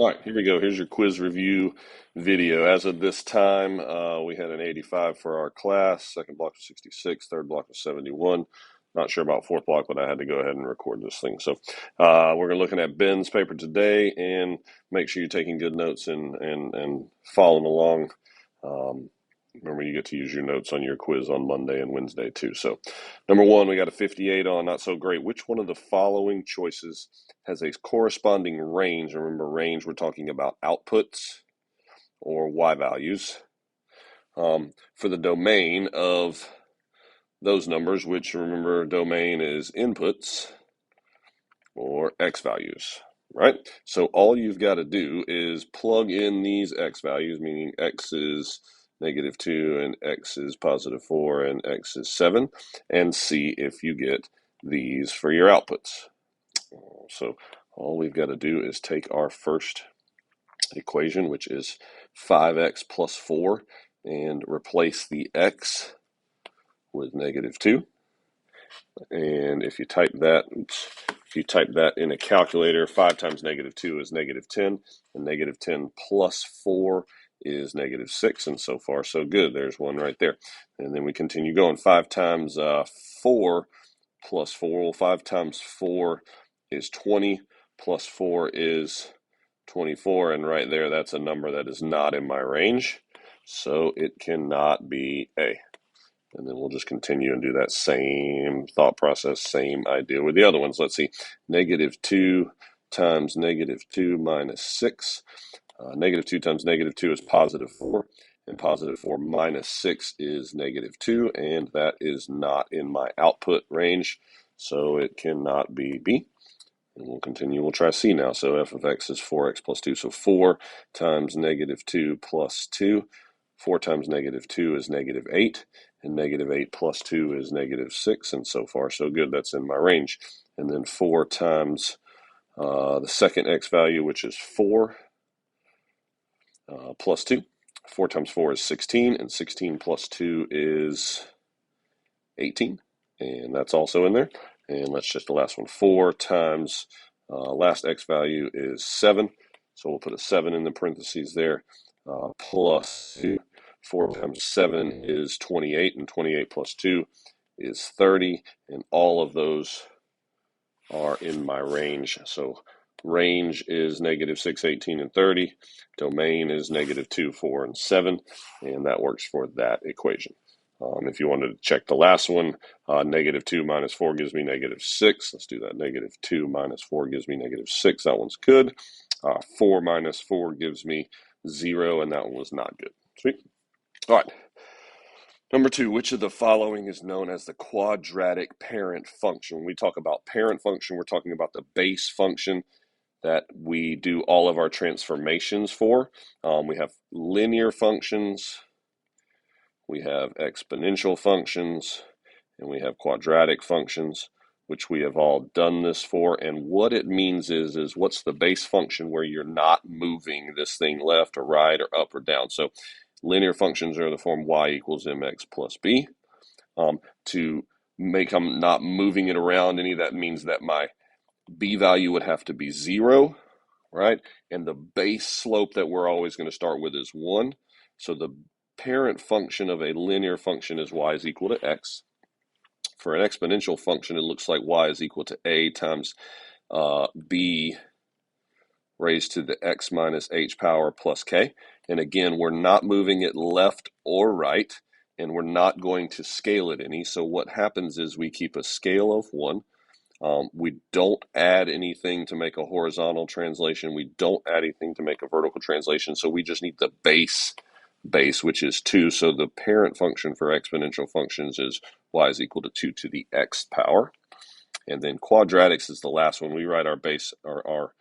All right, here we go. Here's your quiz review video. As of this time, we had an 85 for our class. Second block was 66. Third block was 71. Not sure about fourth block, but I had to go ahead and record this thing. So we're looking at Ben's paper today, and make sure you're taking good notes and following along. Remember, you get to use your notes on your quiz on Monday and Wednesday too. So number one, we got a 58 on not so great. Which one of the following choices has a corresponding range? Remember, range, we're talking about outputs or y values for the domain of those numbers, which, remember, domain is inputs or x values, right? So all you've got to do is plug in these x values, meaning x is -2 and x is +4 and x is 7, and see if you get these for your outputs. So all we've got to do is take our first equation, which is 5x plus 4, and replace the x with -2. And if you type that, in a calculator, 5 times -2 is -10, and -10 plus 4 is -6, and so far so good. There's one right there. And then we continue going. 5 times 4 plus 4, well, 5 times 4 is 20, plus 4 is 24, and right there, that's a number that is not in my range, so it cannot be A. And then we'll just continue and do that same thought process, same idea with the other ones. Let's see, -2 times -2 minus 6. -2 times -2 is +4, and +4 minus 6 is -2, and that is not in my output range, so it cannot be B. And we'll continue. We'll try C now. So f of x is 4x plus 2. So 4 times -2 plus 2. 4 times -2 is -8. And -8 plus 2 is -6. And so far, so good. That's in my range. And then 4 times the second x value, which is 4 plus 2. 4 times 4 is 16. And 16 plus 2 is 18. And that's also in there. And let's just the last one. 4 times last x value is 7. So we'll put a 7 in the parentheses there. Plus 2. 4 times 7 is 28. And 28 plus 2 is 30. And all of those are in my range. So range is -6, 18, and 30. Domain is -2, 4, and 7. And that works for that equation. If you wanted to check the last one, -2 minus 4 gives me -6. Let's do that. -2 minus 4 gives me -6. That one's good. 4 minus 4 gives me 0, and that one was not good. Sweet. All right. Number 2, which of the following is known as the quadratic parent function? When we talk about parent function, we're talking about the base function that we do all of our transformations for. We have linear functions, we have exponential functions, and we have quadratic functions, which we have all done this for. And what it means is what's the base function where you're not moving this thing left or right or up or down. So linear functions are the form y equals mx plus b. To make I'm not moving it around any, that means that my b value would have to be 0, right? And the base slope that we're always going to start with is 1. So the parent function of a linear function is y is equal to x. For an exponential function, it looks like y is equal to a times b raised to the x minus h power plus k. And again, we're not moving it left or right, and we're not going to scale it any. So what happens is we keep a scale of 1. We don't add anything to make a horizontal translation. We don't add anything to make a vertical translation. So we just need the base, which is 2. So the parent function for exponential functions is y is equal to 2 to the x power. And then quadratics is the last one. We write our base, or our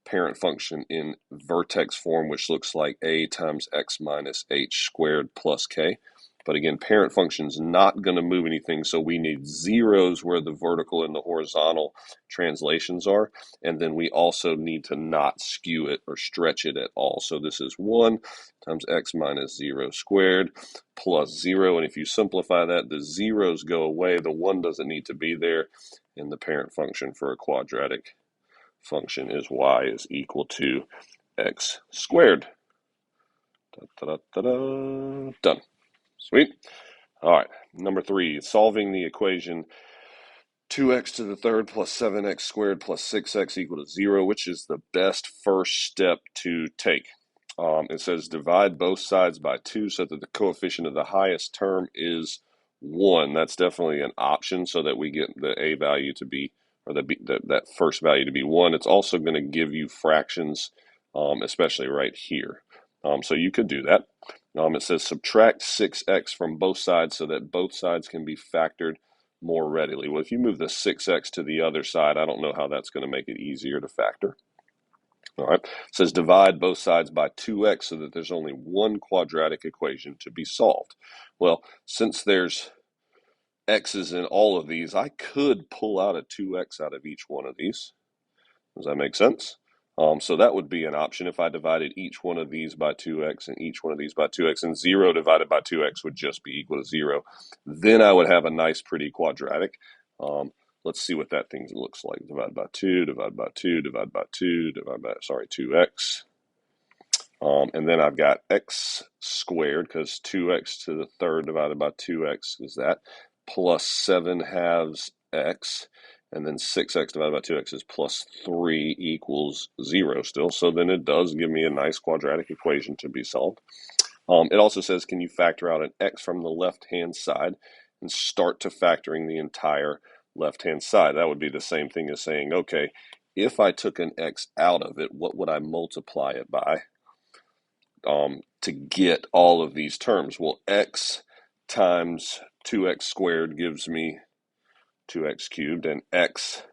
parent function, in vertex form, which looks like a times x minus h squared plus k. But again, parent function is not going to move anything, so we need zeros where the vertical and the horizontal translations are. And then we also need to not skew it or stretch it at all. So this is 1 times x minus 0 squared plus 0. And if you simplify that, the zeros go away. The 1 doesn't need to be there. And the parent function for a quadratic function is y is equal to x squared. Done. Sweet. All right, number 3, solving the equation 2x to the third plus 7x squared plus 6x equal to 0, which is the best first step to take. It says divide both sides by 2 so that the coefficient of the highest term is 1. That's definitely an option so that we get the a value to be, or that first value to be 1. It's also going to give you fractions, especially right here. So you could do that. It says subtract 6x from both sides so that both sides can be factored more readily. Well, if you move the 6x to the other side, I don't know how that's going to make it easier to factor. All right, it says divide both sides by 2x so that there's only one quadratic equation to be solved. Well, since there's x's in all of these, I could pull out a 2x out of each one of these. Does that make sense? So that would be an option if I divided each one of these by 2x and each one of these by 2x, and 0 divided by 2x would just be equal to 0. Then I would have a nice, pretty quadratic. Let's see what that thing looks like. Divide by 2, divide by 2, divide by 2, divide by, 2x. And then I've got x squared, because 2x to the third divided by 2x is that, plus 7 halves x. And then 6x divided by 2x is plus 3 equals 0 still. So then it does give me a nice quadratic equation to be solved. It also says, can you factor out an x from the left-hand side and start to factoring the entire left-hand side? That would be the same thing as saying, okay, if I took an x out of it, what would I multiply it by to get all of these terms? Well, x times 2x squared gives me 2x cubed, and x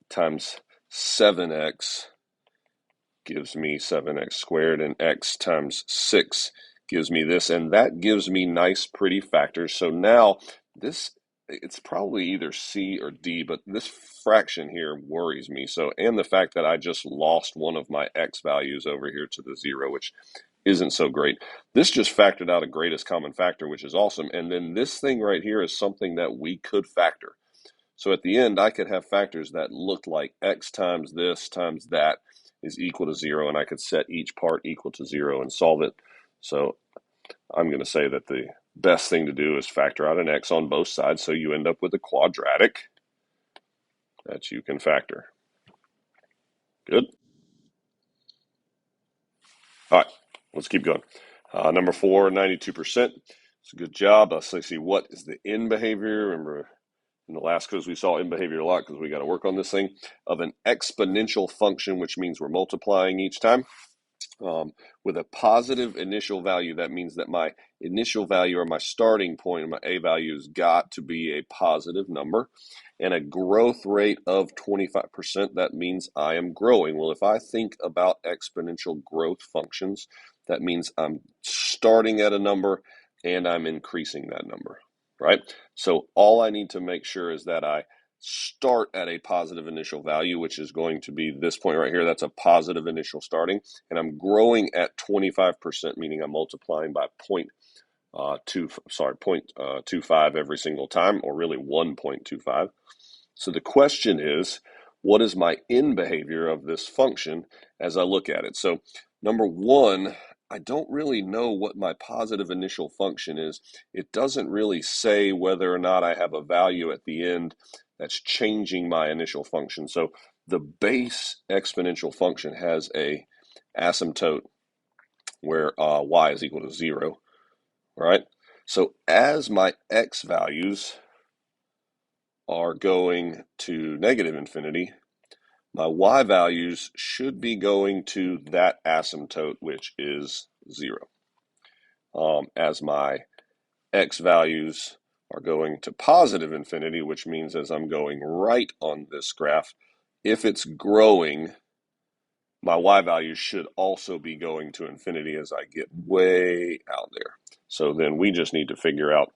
times 7x gives me 7x squared, and x times 6 gives me this, and that gives me nice, pretty factors. So now this, it's probably either C or D, but this fraction here worries me. So, and the fact that I just lost one of my x values over here to the 0, which isn't so great. This just factored out a greatest common factor, which is awesome. And then this thing right here is something that we could factor. So at the end, I could have factors that looked like x times this times that is equal to 0, and I could set each part equal to 0 and solve it. So I'm going to say that the best thing to do is factor out an x on both sides, so you end up with a quadratic that you can factor. Good? All right, let's keep going. Number 4, 92%. It's a good job. Let's see, what is the end behavior? Remember, in the last quiz, we saw end behavior a lot because we got to work on this thing, of an exponential function, which means we're multiplying each time. With a positive initial value, that means that my initial value, or my starting point, my a value, has got to be a positive number. And a growth rate of 25%, that means I am growing. Well, if I think about exponential growth functions, that means I'm starting at a number and I'm increasing that number, right? So all I need to make sure is that I start at a positive initial value, which is going to be this point right here. That's a positive initial starting, and I'm growing at 25%, meaning I'm multiplying by 0.25 every single time, or really 1.25. So the question is, what is my end behavior of this function as I look at it? So number 1, I don't really know what my positive initial function is. It doesn't really say whether or not I have a value at the end that's changing my initial function. So the base exponential function has a asymptote where y is equal to 0, right? So as my x values are going to negative infinity, my y values should be going to that asymptote, which is 0. As my x values are going to positive infinity, which means as I'm going right on this graph, if it's growing, my y values should also be going to infinity as I get way out there. So then we just need to figure out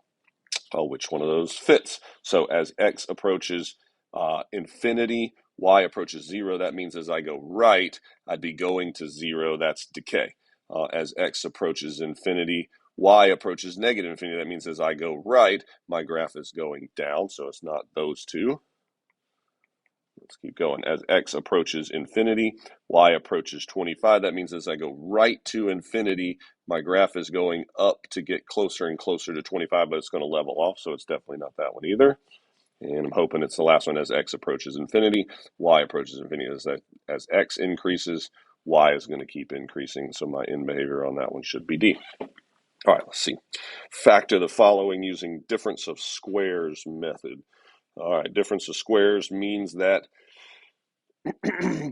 which one of those fits. So as x approaches infinity, y approaches 0. That means as I go right, I'd be going to 0. That's decay. As x approaches infinity, y approaches negative infinity. That means as I go right, my graph is going down. So it's not those two. let's keep going. As x approaches infinity, y approaches 25. That means as I go right to infinity, my graph is going up to get closer and closer to 25, but it's going to level off, so it's definitely not that one either. And I'm hoping it's the last one. As x approaches infinity, y approaches infinity. As x increases, y is going to keep increasing, so my end behavior on that one should be D. All right, let's see. Factor the following using difference of squares method. All right, difference of squares means that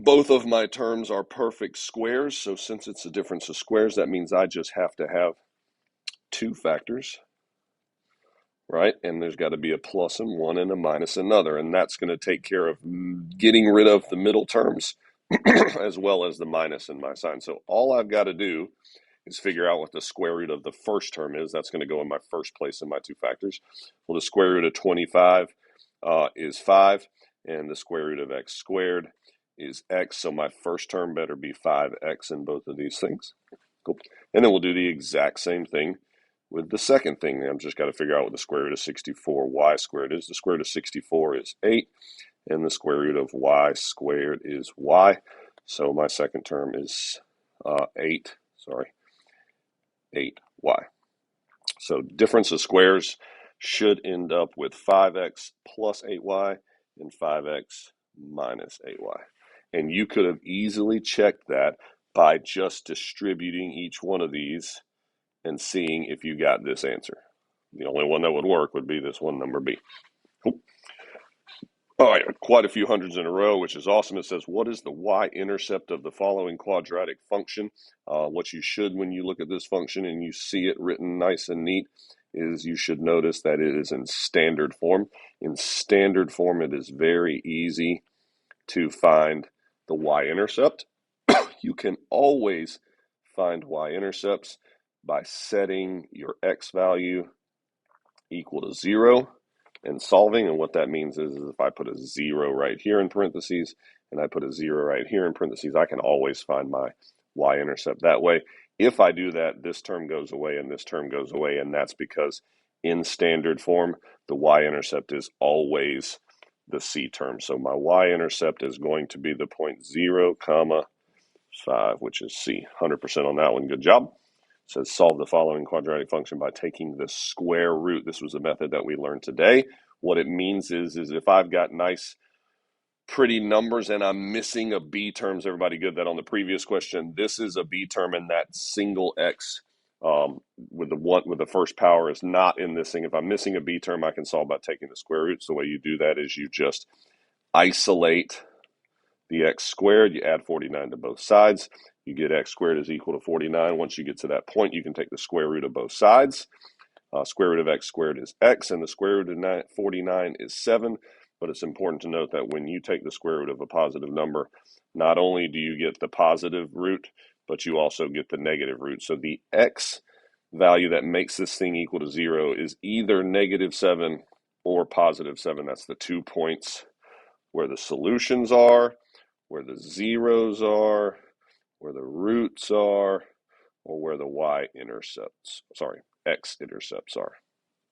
both of my terms are perfect squares. So since it's a difference of squares, that means I just have to have two factors, right? And there's got to be a plus in one and a minus another. And that's going to take care of getting rid of the middle terms as well as the minus in my sign. So all I've got to do is figure out what the square root of the first term is. That's going to go in my first place in my two factors. Well, the square root of 25 is 5, and the square root of x squared is x. So my first term better be 5x in both of these things. Cool. And then we'll do the exact same thing with the second thing. I've just got to figure out what the square root of 64y squared is. The square root of 64 is 8, and the square root of y squared is y. So my second term is 8y. So difference of squares should end up with 5x plus 8y and 5x minus 8y. And you could have easily checked that by just distributing each one of these and seeing if you got this answer. The only one that would work would be this one, number B. Cool. All right, quite a few hundreds in a row, which is awesome. It says, what is the y-intercept of the following quadratic function? What you should, when you look at this function and you see it written nice and neat, is you should notice that it is in standard form. In standard form, it is very easy to find the y-intercept. You can always find y-intercepts by setting your x value equal to 0 and solving. And what that means is if I put a 0 right here in parentheses and I put a 0 right here in parentheses, I can always find my y-intercept that way. If I do that, this term goes away and this term goes away, and that's because in standard form, the y-intercept is always the c term. So my y-intercept is going to be the point 0, 5, which is c. 100% on that one. Good job. It says solve the following quadratic function by taking the square root. This was a method that we learned today. What it means is if I've got nice, pretty numbers and I'm missing a b terms, everybody good that on the previous question, this is a b term and that single x with the first power is not in this thing. If I'm missing a b term, I can solve by taking the square root. So the way you do that is you just isolate the x squared, you add 49 to both sides. You get x squared is equal to 49. Once you get to that point, you can take the square root of both sides. Square root of x squared is x, and the square root of 49 is 7. But it's important to note that when you take the square root of a positive number, not only do you get the positive root, but you also get the negative root. So the x value that makes this thing equal to 0 is either -7 or +7. That's the 2 points where the solutions are, where the zeros are, where the roots are, or where the x-intercepts are.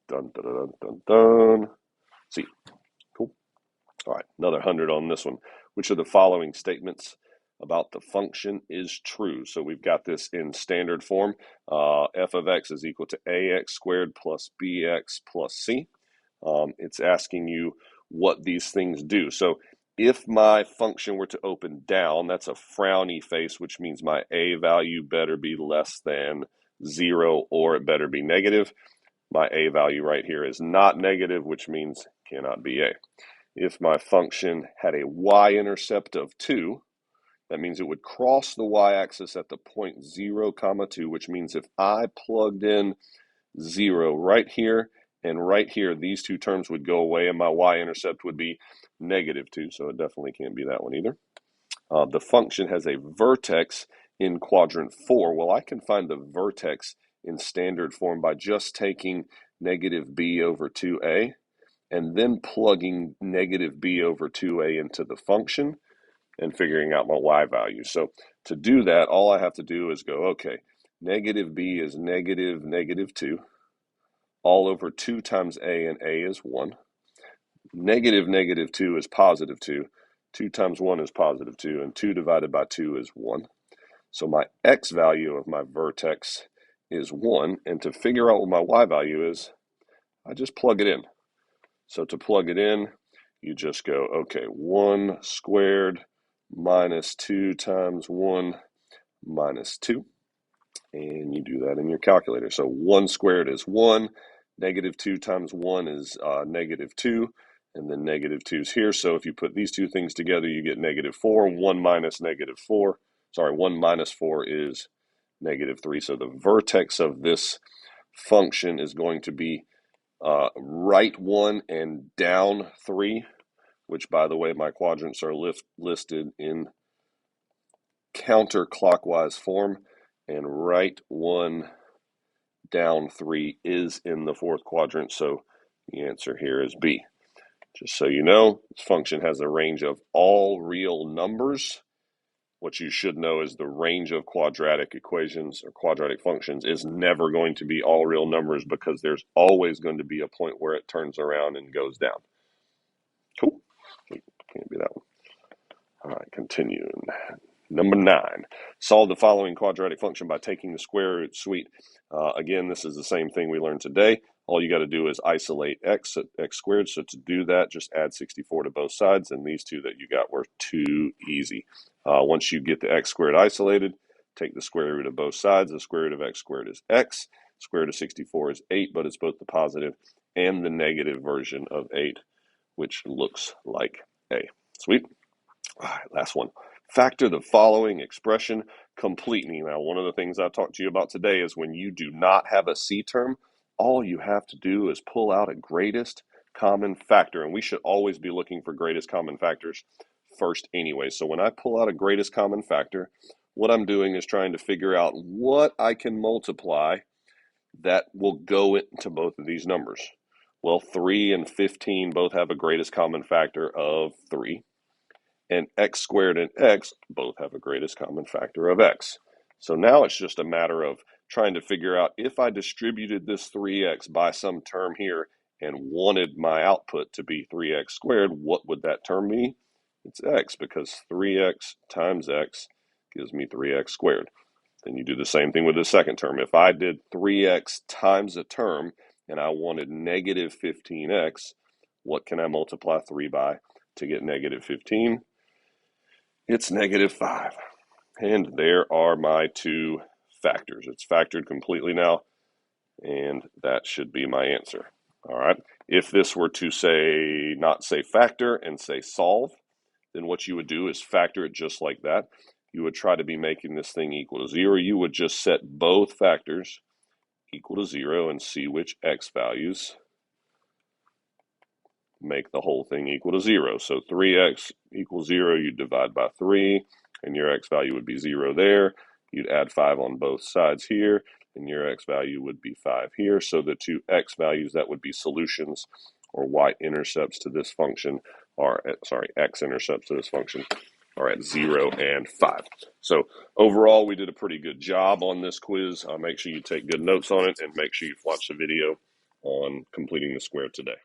Dun, dun, dun, dun, dun. See, cool. All right, another 100 on this one. Which of the following statements about the function is true? So we've got this in standard form. F of x is equal to ax squared plus bx plus c. It's asking you what these things do. So if my function were to open down, that's a frowny face, which means my a value better be less than 0 or it better be negative. My a value right here is not negative, which means cannot be a. If my function had a y-intercept of 2, that means it would cross the y-axis at the point 0, 2, which means if I plugged in 0 right here and right here, these two terms would go away and my y-intercept would be -2, so it definitely can't be that one either. The function has a vertex in quadrant 4. Well, I can find the vertex in standard form by just taking -b over 2a and then plugging -b over 2a into the function and figuring out my y value. So to do that, all I have to do is go, okay, -b is -2, all over 2 times a, and a is 1. -2 is +2. 2 times 1 is positive 2, and 2 divided by 2 is 1. So my x value of my vertex is 1, and to figure out what my y value is, I just plug it in. So to plug it in, you just go, okay, 1 squared minus 2 times 1 minus 2. And you do that in your calculator. So 1 squared is 1. Negative 2 times 1 is negative 2. And then negative 2 is here. So if you put these two things together, you get negative 4. 1 minus negative 4. Sorry, 1 minus 4 is negative 3. So the vertex of this function is going to be right 1 and down 3, which, by the way, my quadrants are listed in counterclockwise form, and right 1 down 3 is in the fourth quadrant, so the answer here is B. Just so you know, this function has a range of all real numbers. What you should know is the range of quadratic equations or quadratic functions is never going to be all real numbers, because there's always going to be a point where it turns around and goes down. Cool. Can't be that one. All right, continue. Number 9, solve the following quadratic function by taking the square root. Sweet. Again, this is the same thing we learned today. All you got to do is isolate x at x squared. So to do that, just add 64 to both sides. And these two that you got were too easy. Once you get the x squared isolated, take the square root of both sides. The square root of x squared is x. Square root of 64 is 8, but it's both the positive and the negative version of 8, which looks like A. Sweet. All right, last one. Factor the following expression completely. Now, one of the things I talked to you about today is when you do not have a C term, all you have to do is pull out a greatest common factor. And we should always be looking for greatest common factors first anyway. So when I pull out a greatest common factor, what I'm doing is trying to figure out what I can multiply that will go into both of these numbers. Well, 3 and 15 both have a greatest common factor of 3. And x squared and x both have a greatest common factor of x. So now it's just a matter of trying to figure out, if I distributed this 3x by some term here and wanted my output to be 3x squared, what would that term be? It's x, because 3x times x gives me 3x squared. Then you do the same thing with the second term. If I did 3x times a term and I wanted negative 15x, what can I multiply 3 by to get negative 15? It's negative 5. And there are my two factors. It's factored completely now, and that should be my answer. All right. If this were to say, not say factor and say solve, then what you would do is factor it just like that. You would try to be making this thing equal to 0. You would just set both factors equal to 0 and see which x values make the whole thing equal to 0. So 3x equals 0, you divide by 3, and your x value would be 0 there. You'd add 5 on both sides here, and your x value would be 5 here. So the two x values that would be solutions, or y-intercepts to this function, are x-intercepts to this function, are at 0 and 5. So overall, we did a pretty good job on this quiz. Make sure you take good notes on it, and make sure you watch the video on completing the square today.